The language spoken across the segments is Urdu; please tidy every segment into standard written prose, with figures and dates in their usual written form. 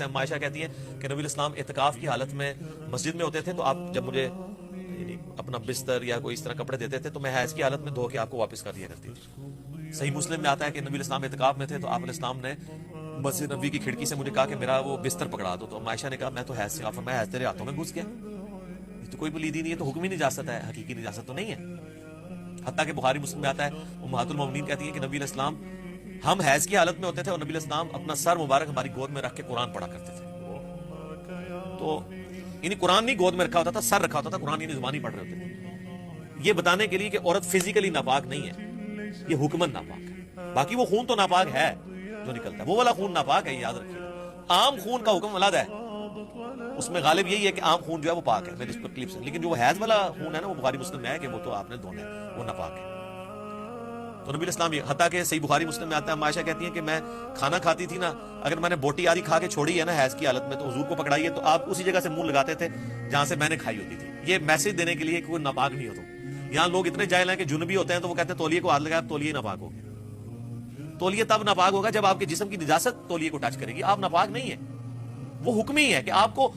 عائشہ کہتی ہیں کہ نبی الاسلام اعتکاف کی حالت میں مسجد میں ہوتے تھے تو آپ جب مجھے اپنا بستر یا کوئی اس طرح کپڑے دیتے تھے تو میں حیض کی حالت میں دھو کے آپ کو واپس کر دیا کرتی تھی۔ صحیح مسلم میں آتا ہے کہ نبی الاسلام اعتکاف میں تھے تو آپ علیہ السلام نے مسجد نبوی کی کھڑکی سے مجھے کہا کہ میرا وہ بستر پکڑا دو، تو عائشہ نے کہا میں تو حیض سے فرمایا حیض تیرے ہاتھوں میں گھس گیا، یہ تو کوئی بلیدی نہیں ہے، تو حکمی نجاست ہے، حقیقی نجاست تو نہیں ہے۔ حتیٰ کہ بخاری مسلم میں آتا ہے امہات المومنین کہتی ہیں کہ نبی علیہ السلام ہم حیض کی حالت میں ہوتے تھے اور نبی علیہ السلام اپنا سر مبارک ہماری گود میں رکھ کے قرآن پڑھا کرتے تھے۔ تو یعنی قرآن نہیں گود میں رکھا ہوتا تھا، سر رکھا ہوتا تھا، قرآن یعنی زبانی پڑھ رہے ہوتے تھے، یہ بتانے کے لیے کہ عورت فزیکلی ناپاک نہیں ہے، یہ حکمن ناپاک ہے۔ باقی وہ خون تو ناپاک ہے جو نکلتا ہے، وہ والا خون ناپاک ہے، یاد رکھیے۔ عام خون کا حکم الگ ہے، اس میں غالب یہی ہے کہ عام خون جو ہے وہ پاک ہے، میں اس پر کلپ سے، لیکن جو وہ حیض والا خون ہے نا وہ بخاری مسلم میں ہے کہ وہ تو آپ نے دھونا ہے، وہ ناپاک ہے۔ تو نبی الاسلام حتیٰ کہ صحیح بخاری مسلم میں آتا ہے عائشہ کہتی ہیں کہ میں کھانا کھاتی تھی نا، اگر میں نے بوٹی آدھی کھا کے چھوڑی ہے نا حیض کی حالت میں تو حضور کو پکڑائی ہے تو آپ اسی جگہ سے منہ لگاتے تھے جہاں سے میں نے کھائی ہوتی تھی۔ یہ میسج دینے کے لیے کہ کوئی ناپاک نہیں ہو تو۔ یہاں لوگ اتنے جاہل ہیں کہ جنبی ہوتے ہیں تو وہ کہتے ہیں تولیے کو ہاتھ لگایا تولیے ناپاک ہو گیا۔ تولیے تب ناپاک ہوگا جب آپ کے جسم کی نجاست تولیے کو ٹچ کرے گی، آپ ناپاک نہیں ہے، وہ حکمی ہے کہ آپ کو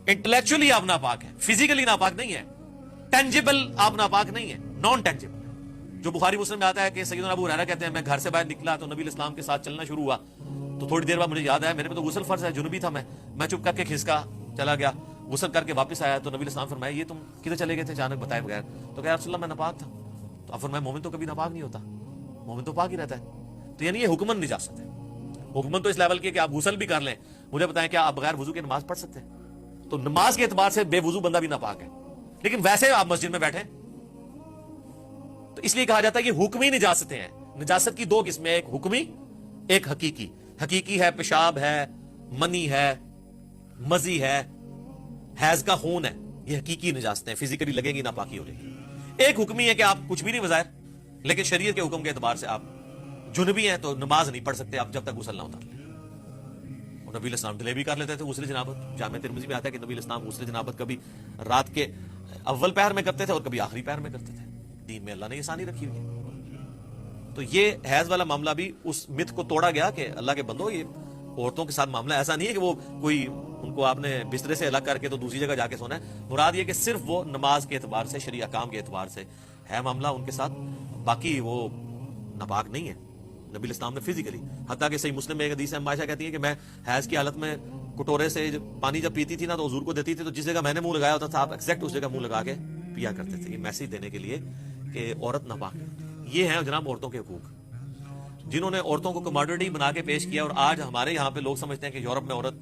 انٹلیکچولی آپ ناپاک ہیں، فزیکلی ناپاک نہیں ہے، ٹینجیبل آپ ناپاک نہیں ہے، نان ٹینجیبل۔ جو بخاری مسلم میں آتا ہے کہ سیدنا ابو ہریرہ کہتے ہیں میں گھر سے باہر نکلا تو نبی الاسلام کے ساتھ چلنا شروع ہوا تو تھوڑی دیر بعد مجھے یاد آیا میرے پہ تو غسل فرض ہے، جنوبی تھا میں چپ کر کے کھسکا چلا گیا، غسل کر کے واپس آیا تو نبی الاسلام فرمایا یہ تم کدھر چلے گئے تھے اچانک بتائے بغیر؟ تو کہا رسول اللہ میں ناپاک تھا۔ تو آپ فرمایا مومن تو کبھی ناپاک نہیں ہوتا، مومن تو پاک ہی رہتا ہے۔ تو یعنی یہ حکمن نجاست ہے، حکمن تو اس لیول کی کہ آپ غسل بھی کر لیں، مجھے بتائیں کیا آپ بغیر وضو کے نماز پڑھ سکتے ہیں؟ تو نماز کے اعتبار سے بے وضو بندہ بھی ناپاک ہے، لیکن ویسے آپ مسجد میں بیٹھے تو اس لیے کہا جاتا ہے کہ حکمی نجاستیں ہیں۔ نجاست کی دو قسمیں، ایک حکمی ایک حقیقی۔ حقیقی ہے پیشاب ہے، منی ہے، مزی ہے، حیض کا خون ہے، یہ حقیقی نجاستیں ہیں، فزیکلی لگیں گی ناپاکی ہو رہی ہے۔ ایک حکمی ہے کہ آپ کچھ بھی نہیں بظاہر، لیکن شریعت کے حکم کے اعتبار سے آپ جنبی ہیں تو نماز نہیں پڑھ سکتے آپ جب تک غسل نہ اتار لیں۔ اور نبی الاسلام ڈیلے بھی کر لیتے تھے غسل جنابت۔ جامع ترمذی میں آتا ہے کہ نبی الاسلام غسل جنابت کبھی رات کے اول پہر میں کرتے تھے اور کبھی آخری پہر میں کرتے تھے۔ دین میں اللہ نے آسانی رکھی ہوئی ہے۔ تو یہ حیض والا معاملہ بھی اس مت کو توڑا گیا کہ اللہ کے بندو یہ عورتوں کے ساتھ معاملہ ایسا نہیں ہے کہ وہ کوئی ان کو آپ نے بسترے سے الگ کر کے تو دوسری جگہ جا کے سونا ہے، مراد یہ کہ صرف وہ نماز کے اعتبار سے شرعی احکام کے اعتبار سے ہے معاملہ ان کے ساتھ، باقی وہ ناپاک نہیں ہے نبی الاسلام نے فزیکلی۔ حتیٰ کہ صحیح مسلم میں ایک حدیث ہے عائشہ کہتی ہے کہ میں حیض کی حالت میں کٹورے سے پانی جب پیتی تھی نا تو حضور کو دیتی تھی تو جس جگہ میں نے منہ لگایا ہوتا تھا آپ ایگزیکٹ اس جگہ منہ لگا کے پیا کرتے تھے، یہ میسج دینے کے لیے کہ عورت ناپاک ہے۔ یہ ہیں جناب عورتوں کے حقوق جنہوں نے عورتوں کو کموڈٹی بنا کے پیش کیا، اور آج ہمارے یہاں پہ لوگ سمجھتے ہیں کہ یورپ میں عورت